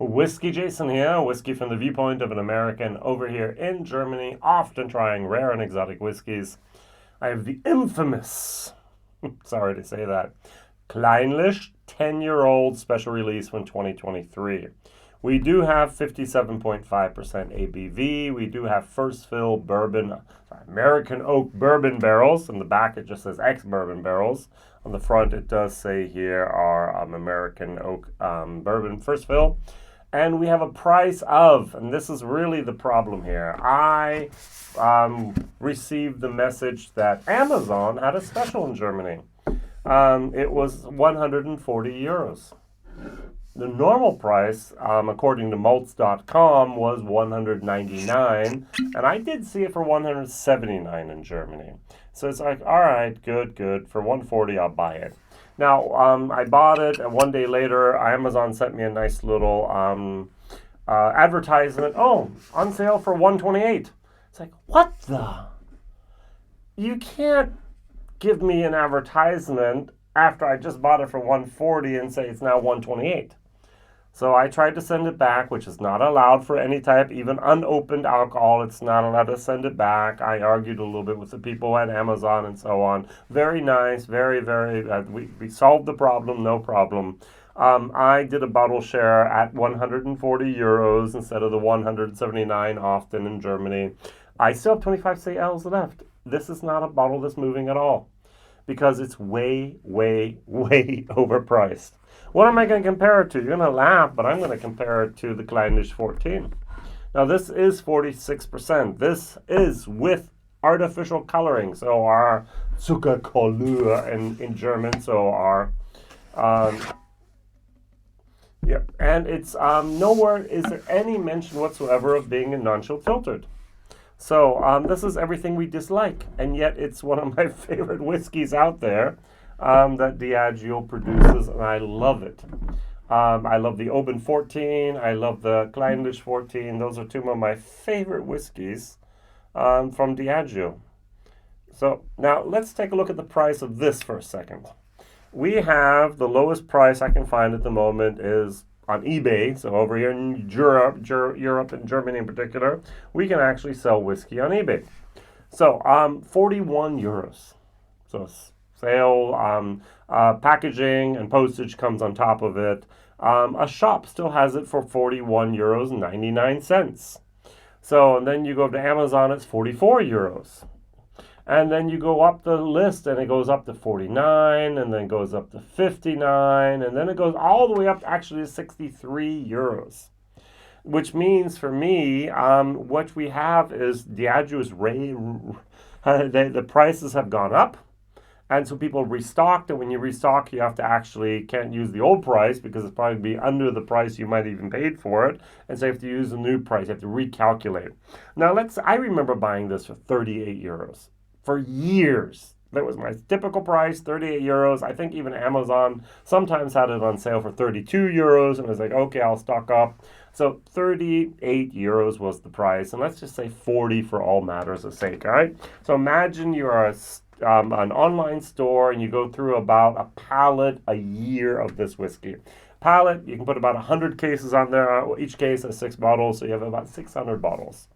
WhiskyJason here, whiskey from the viewpoint of an American over here in Germany, often trying rare and exotic whiskeys. I have the infamous, sorry to say that, Clynelish 10-year-old special release from 2023. We do have 57.5% ABV. We do have first fill bourbon, American oak bourbon barrels. In the back it just says Ex-Bourbon barrels. On the front it does say here are American oak bourbon first fill. And we have a price of, and this is really the problem here, I received the message that Amazon had a special in Germany. It was 140 euros. The normal price, according to Malts.com, was 199, and I did see it for 179 in Germany. So it's like, all right, good. For 140, I'll buy it. Now, I bought it, and one day later, Amazon sent me a nice little advertisement. Oh, on sale for 128. It's like, what the? You can't give me an advertisement after I just bought it for 140 and say it's now 128. So I tried to send it back, which is not allowed for any type, even unopened alcohol. It's not allowed to send it back. I argued a little bit with the people at Amazon and so on. Very nice, very, we solved the problem, no problem. I did a bottle share at 140 euros instead of the 179 often in Germany. I still have 25 CLs left. This is not a bottle that's moving at all because it's way overpriced. What am I going to compare it to? You're going to laugh, but I'm going to compare it to the Clynelish 14. Now, this is 46%. This is with artificial coloring. So our Zuckerkollur in German. So our, and it's nowhere is there any mention whatsoever of being a non-chill filtered. So this is everything we dislike, and yet it's one of my favorite whiskeys out there. That Diageo produces, and I love it. I love the Oban 14. I love the Clynelish 14. Those are two of my favorite whiskeys from Diageo. So now let's take a look at the price of this for a second. We have the lowest price I can find at the moment is on eBay. So over here in Europe and Germany in particular, we can actually sell whiskey on eBay. So 41 euros. So sale, packaging and postage comes on top of it. A shop still has it for 41 euros and 99 cents. So, and then you go to Amazon, it's 44 euros. And then you go up the list and it goes up to 49 and then goes up to 59 and then it goes all the way up actually to 63 euros. Which means for me, what we have is Diageo's the prices have gone up. And so people restocked, and when you restock, you have to can't use the old price because it's probably be under the price you might even paid for it. And so you have to use the new price. You have to recalculate. Now, I remember buying this for 38 euros for years. That was my typical price, 38 euros. I think even Amazon sometimes had it on sale for 32 euros. And I was like, okay, I'll stock up. So 38 euros was the price. And let's just say 40 for all matters of sake, all right? So imagine you are an online store and you go through about a pallet a year of this whiskey. Pallet, you can put about 100 cases on there. Each case has 6 bottles, so you have about 600 bottles.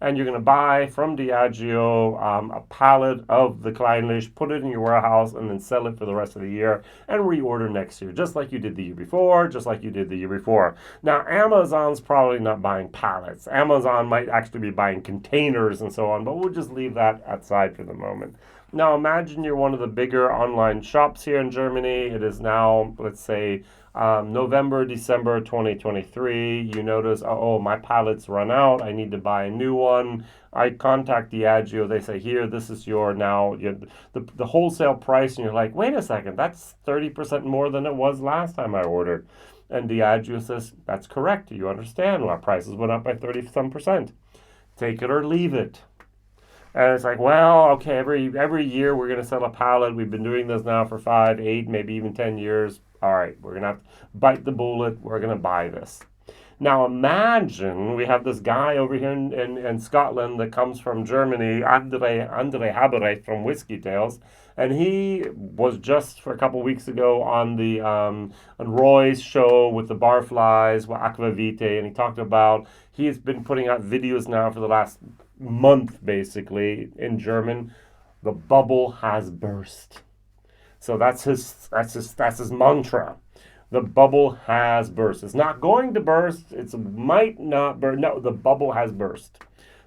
And you're going to buy from Diageo a pallet of the Clynelish, put it in your warehouse, and then sell it for the rest of the year and reorder next year, just like you did the year before, just like you did the year before. Now, Amazon's probably not buying pallets. Amazon might actually be buying containers and so on, but we'll just leave that aside for the moment. Now, imagine you're one of the bigger online shops here in Germany. It is now, let's say, November, December 2023. You notice, oh, my pallet's run out. I need to buy a new one. I contact Diageo. They say, here, this is the wholesale price. And you're like, wait a second, that's 30% more than it was last time I ordered. And Diageo says, that's correct. You understand. Our prices went up by 30-some%. Take it or leave it. And it's like, well, okay, every year we're going to sell a pallet. We've been doing this now for 5, 8, maybe even 10 years. All right, we're going to have to bite the bullet. We're going to buy this. Now imagine we have this guy over here in Scotland that comes from Germany, Andre Haberrecht from Whiskey Tales, and he was just for a couple weeks ago on the on Roy's show with the barflies with Aquavite, and he talked about he's been putting out videos now for the last month basically in German. The bubble has burst. So that's his mantra. The bubble has burst. It's not going to burst. It might not burst. No, the bubble has burst.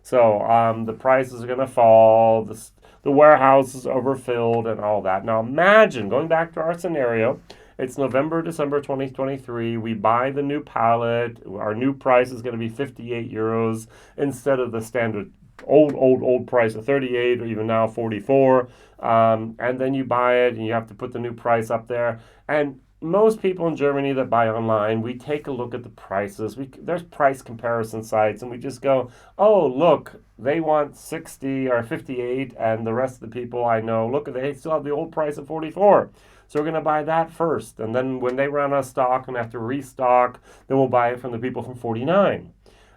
So the prices are going to fall. The warehouse is overfilled and all that. Now imagine, going back to our scenario, it's November, December 2023. We buy the new pallet. Our new price is going to be 58 euros instead of the standard old price of 38 or even now 44. And then you buy it and you have to put the new price up there. And most people in Germany that buy online, we take a look at the prices. There's price comparison sites, and we just go, oh, look, they want 60 or 58, and the rest of the people I know, look, they still have the old price of 44. So we're going to buy that first. And then when they run out of stock and have to restock, then we'll buy it from the people from 49.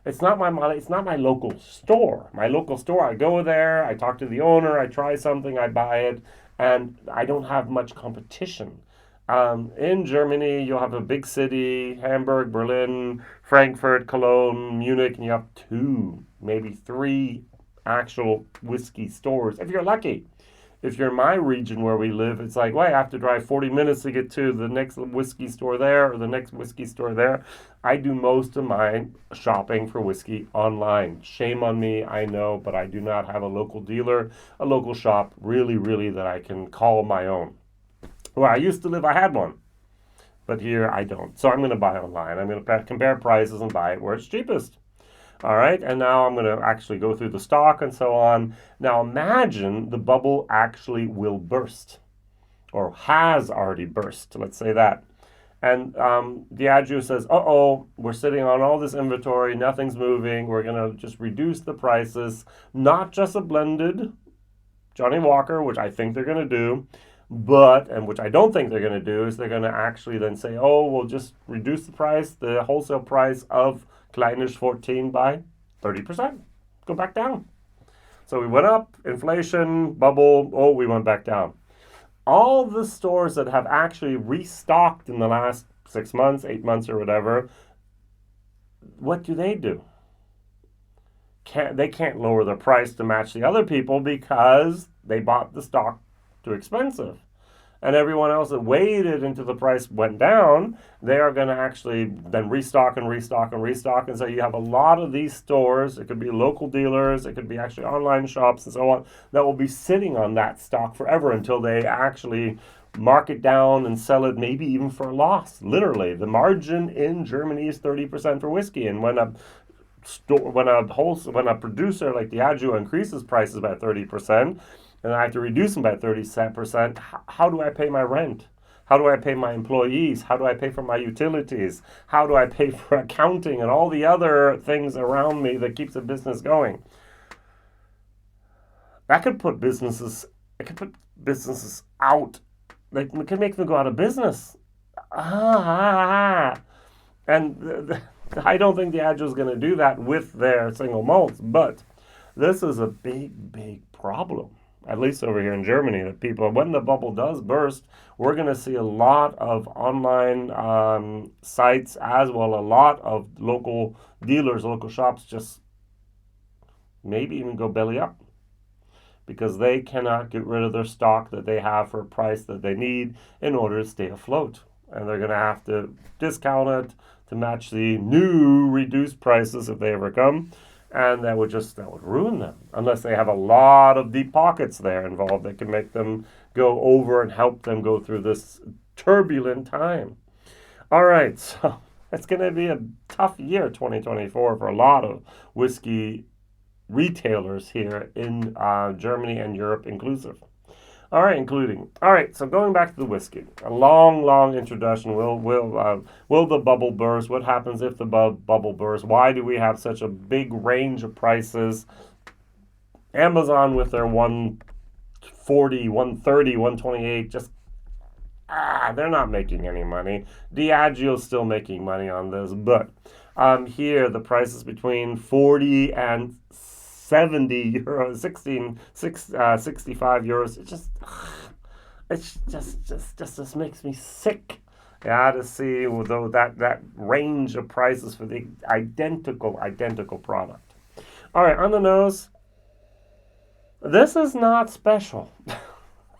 It's not my local store. My local store, I go there, I talk to the owner, I try something, I buy it, and I don't have much competition. In Germany, you'll have a big city, Hamburg, Berlin, Frankfurt, Cologne, Munich, and you have 2, maybe 3 actual whiskey stores, if you're lucky. If you're in my region where we live, it's like, well, I have to drive 40 minutes to get to the next whiskey store there or the next whiskey store there. I do most of my shopping for whiskey online. Shame on me, I know, but I do not have a local dealer, a local shop, really, that I can call my own. Where I used to live, I had one, but here I don't. So I'm going to buy online. I'm going to compare prices and buy it where it's cheapest. All right, and now I'm going to actually go through the stock and so on. Now imagine the bubble actually will burst, or has already burst, let's say that. And Diageo says, uh-oh, we're sitting on all this inventory, nothing's moving, we're going to just reduce the prices, not just a blended Johnny Walker, which I think they're going to do, and which I don't think they're going to do, is they're going to actually then say, oh, we'll just reduce the price, the wholesale price of Clynelish 14 by 30%. Go back down. So we went up, inflation, bubble, oh, we went back down. All the stores that have actually restocked in the last 6 months, 8 months or whatever, what do? They can't lower their price to match the other people because they bought the stock too expensive. And everyone else that waited until the price went down, they are going to actually then restock. And so you have a lot of these stores, it could be local dealers, it could be actually online shops and so on, that will be sitting on that stock forever until they actually mark it down and sell it, maybe even for a loss. Literally, the margin in Germany is 30% for whiskey. And when a producer like Diageo increases prices by 30%, and I have to reduce them by 30%, how do I pay my rent? How do I pay my employees? How do I pay for my utilities? How do I pay for accounting and all the other things around me that keeps the business going? That could put businesses out. It could make them go out of business. And I don't think Diageo is going to do that with their single malts, but this is a big problem. At least over here in Germany, that people, when the bubble does burst, we're going to see a lot of online sites, as well a lot of local dealers, local shops, just maybe even go belly up because they cannot get rid of their stock that they have for a price that they need in order to stay afloat. And they're going to have to discount it to match the new reduced prices if they ever come. And that would ruin them, unless they have a lot of deep pockets there involved that can make them go over and help them go through this turbulent time. All right, so it's going to be a tough year, 2024, for a lot of whiskey retailers here in Germany and Europe inclusive. All right, so going back to the whiskey, a long introduction. Will the bubble burst? What happens if the bubble bursts? Why do we have such a big range of prices? Amazon with their 140, 130, 128, just they're not making any money. Diageo's still making money on this, but Here, the price is between 40 and 70 euros, 65 euros. It just makes me sick. Yeah, to see though that range of prices for the identical product. All right, on the nose, this is not special.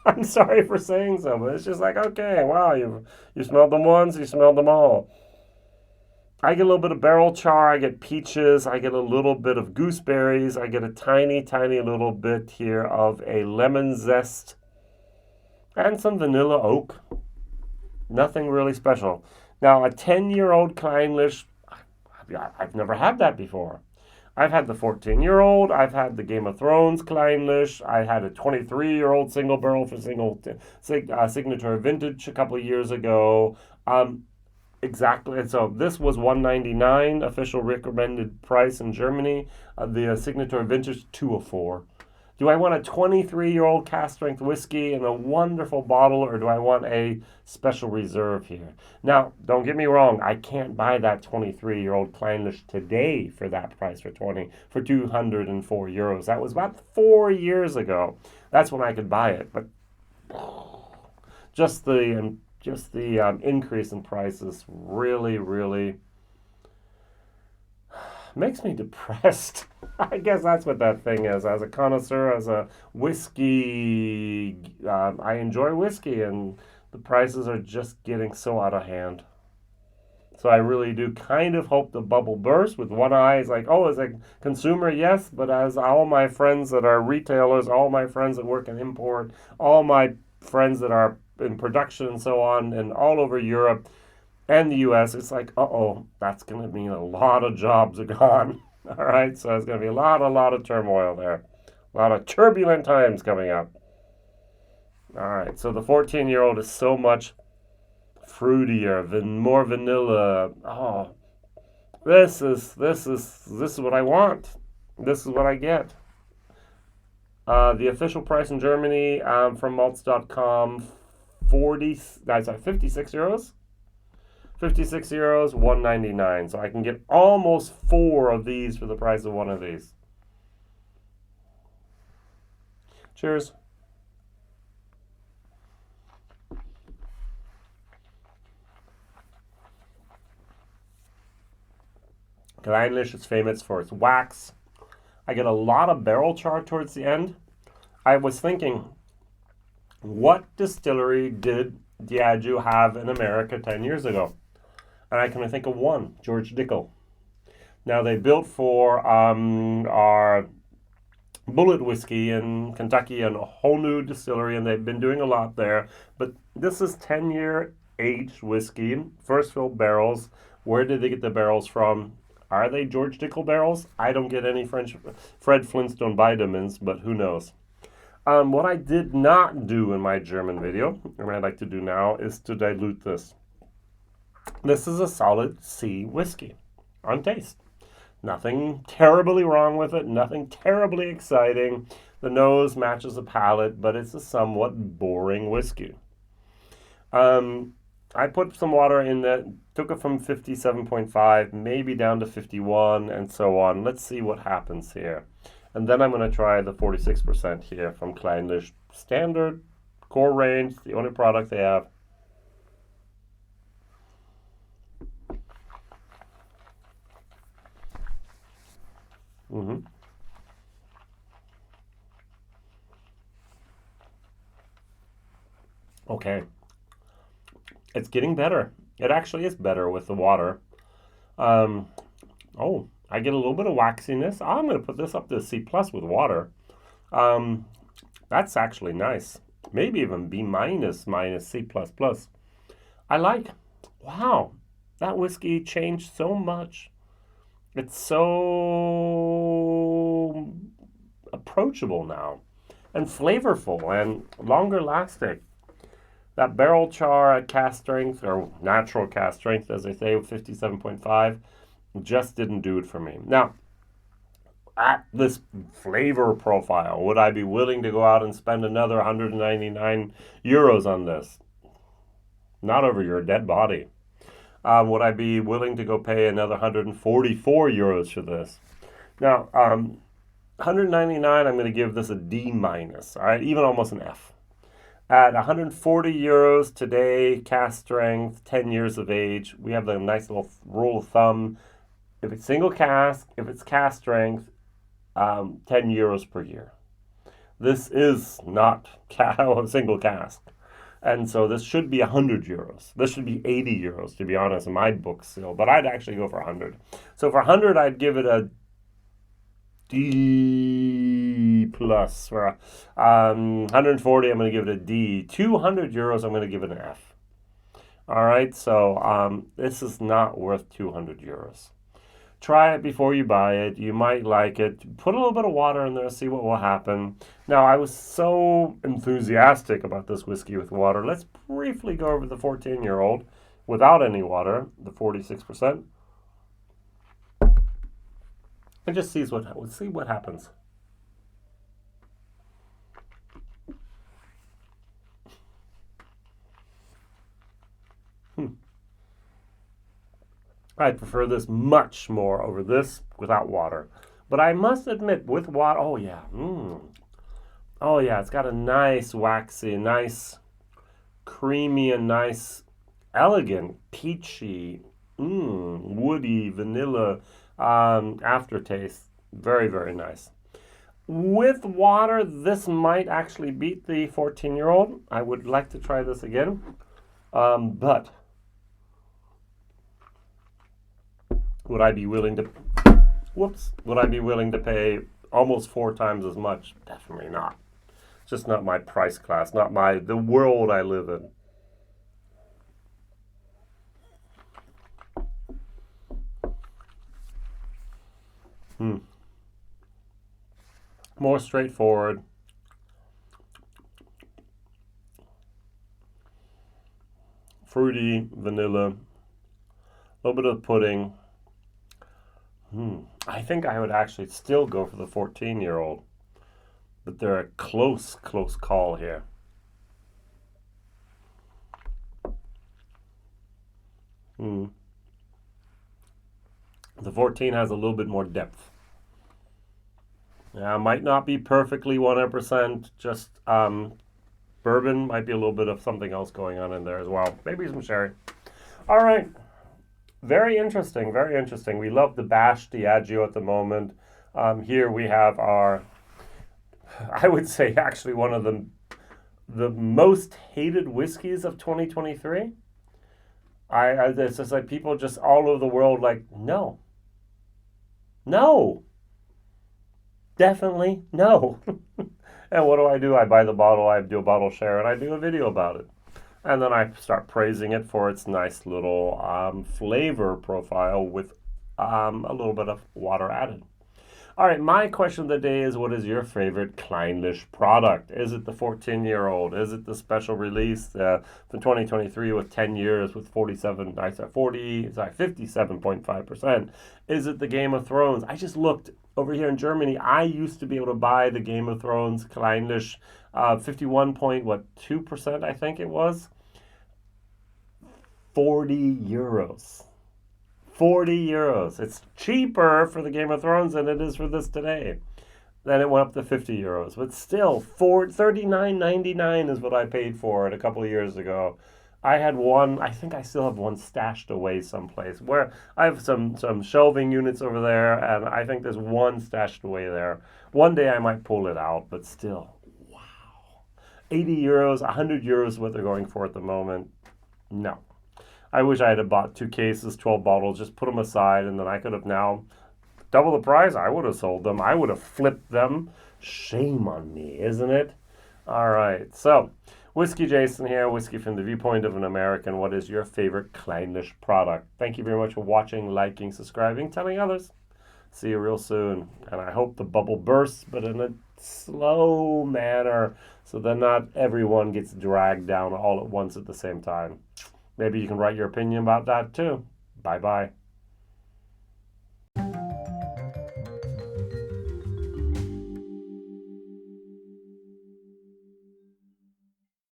I'm sorry for saying so, but it's just like, okay, wow, you smelled them once, you smelled them all. I get a little bit of barrel char, I get peaches, I get a little bit of gooseberries, I get a tiny little bit here of a lemon zest, and some vanilla oak. Nothing really special. Now, a 10-year-old Clynelish, I've never had that before. I've had the 14-year-old, I've had the Game of Thrones Clynelish, I had a 23-year-old single barrel for Signature Vintage a couple of years ago. Exactly. So this was $199 official recommended price in Germany. The Signature Vintage $204. Do I want a 23-year-old cask strength whiskey in a wonderful bottle, or do I want a special reserve here? Now, don't get me wrong, I can't buy that 23-year-old Clynelish today for that price for 204 euros. That was about 4 years ago. That's when I could buy it. But just the increase in prices really makes me depressed. I guess that's what that thing is. As a connoisseur, as a whiskey, I enjoy whiskey, and the prices are just getting so out of hand. So I really do kind of hope the bubble bursts. With one eye, it's like, oh, as a consumer, yes, but as all my friends that are retailers, all my friends that work in import, all my friends that are in production and so on, and all over Europe and the US, it's like, uh-oh, that's going to mean a lot of jobs are gone. All right, so there's going to be a lot of turmoil there. A lot of turbulent times coming up. All right, so the 14-year-old is so much fruitier, more vanilla. Oh, this is what I want. This is what I get. The official price in Germany from malts.com, 56 euros. 56 euros, 199. So I can get almost 4 of these for the price of one of these. Cheers. Clynelish is famous for its wax. I get a lot of barrel char towards the end. I was thinking, what distillery did Diageo have in America 10 years ago? And I can think of one, George Dickel. Now, they built for our Bullet whiskey in Kentucky and a whole new distillery, and they've been doing a lot there. But this is 10-year aged whiskey, first filled barrels. Where did they get the barrels from? Are they George Dickel barrels? I don't get any Fred Flintstone vitamins, but who knows? What I did not do in my German video, and what I'd like to do now, is to dilute this. This is a solid C whiskey on taste. Nothing terribly wrong with it, nothing terribly exciting. The nose matches the palate, but it's a somewhat boring whiskey. I put some water in that, took it from 57.5, maybe down to 51, and so on. Let's see what happens here. And then I'm going to try the 46% here from Clynelish. Standard, core range, the only product they have. Okay. It's getting better. It actually is better with the water. I get a little bit of waxiness. I'm going to put this up to a C+ with water. That's actually nice. Maybe even B- minus C++. I like. Wow. That whiskey changed so much. It's so approachable now and flavorful and longer lasting. That barrel char at cask strength, or natural cask strength, as they say, 57.5, just didn't do it for me. Now, at this flavor profile, would I be willing to go out and spend another 199 euros on this? Not over your dead body. Would I be willing to go pay another 144 euros for this? Now, 199, I'm going to give this a D minus, all right, even almost an F. At 140 euros today, cask strength, 10 years of age, we have the nice little rule of thumb. If it's single cask, if it's cask strength, 10 euros per year. This is not a single cask. And so this should be 100 euros. This should be 80 euros, to be honest, in my book still. But I'd actually go for 100. So for 100, I'd give it a D plus. For 140, I'm going to give it a D. 200 euros, I'm going to give it an F. All right, so this is not worth 200 euros. Try it before you buy it. You might like it. Put a little bit of water in there, see what will happen. Now, I was so enthusiastic about this whiskey with water. Let's briefly go over the 14-year-old without any water, the 46%. And just see what happens. I'd prefer this much more over this without water. But I must admit, with water, oh yeah. Oh yeah, it's got a nice waxy, nice creamy, and nice elegant, peachy, woody, vanilla aftertaste. Very, very nice. With water, this might actually beat the 14-year-old. I would like to try this again. But would I be willing to pay almost 4 times as much? Definitely not. Just not my price class, not the world I live in. More straightforward. Fruity, vanilla, a little bit of pudding. I think I would actually still go for the 14-year-old, but they're a close call here. The 14 has a little bit more depth. Yeah, might not be perfectly 100%, just bourbon, might be a little bit of something else going on in there as well. Maybe some sherry. All right. Very interesting, very interesting. We love the Bash Diageo at the moment. Here we have our, I would say actually one of the most hated whiskeys of 2023. It's just like people just all over the world like, no, definitely no. And what do? I buy the bottle, I do a bottle share, and I do a video about it. And then I start praising it for its nice little flavor profile with a little bit of water added. All right, my question of the day is, what is your favorite Clynelish product? Is it the 14-year-old? Is it the special release from 2023 with 10 years with 57.5%? Is it the Game of Thrones? I just looked over here in Germany. I used to be able to buy the Game of Thrones Clynelish 51.2%, I think it was. 40 euros. 40 euros. It's cheaper for the Game of Thrones than it is for this today. Then it went up to 50 euros. But still, $39.99 is what I paid for it a couple of years ago. I had one, I think I still have one stashed away someplace, where I have some shelving units over there, and I think there's one stashed away there. One day I might pull it out, but still, wow. 80 euros, 100 euros what they're going for at the moment. No. I wish I had bought 2 cases, 12 bottles, just put them aside, and then I could have now double the price. I would have sold them. I would have flipped them. Shame on me, isn't it? All right. So, WhiskyJason here, whiskey from the viewpoint of an American. What is your favorite Clynelish product? Thank you very much for watching, liking, subscribing, telling others. See you real soon. And I hope the bubble bursts, but in a slow manner, so that not everyone gets dragged down all at once at the same time. Maybe you can write your opinion about that too. Bye-bye.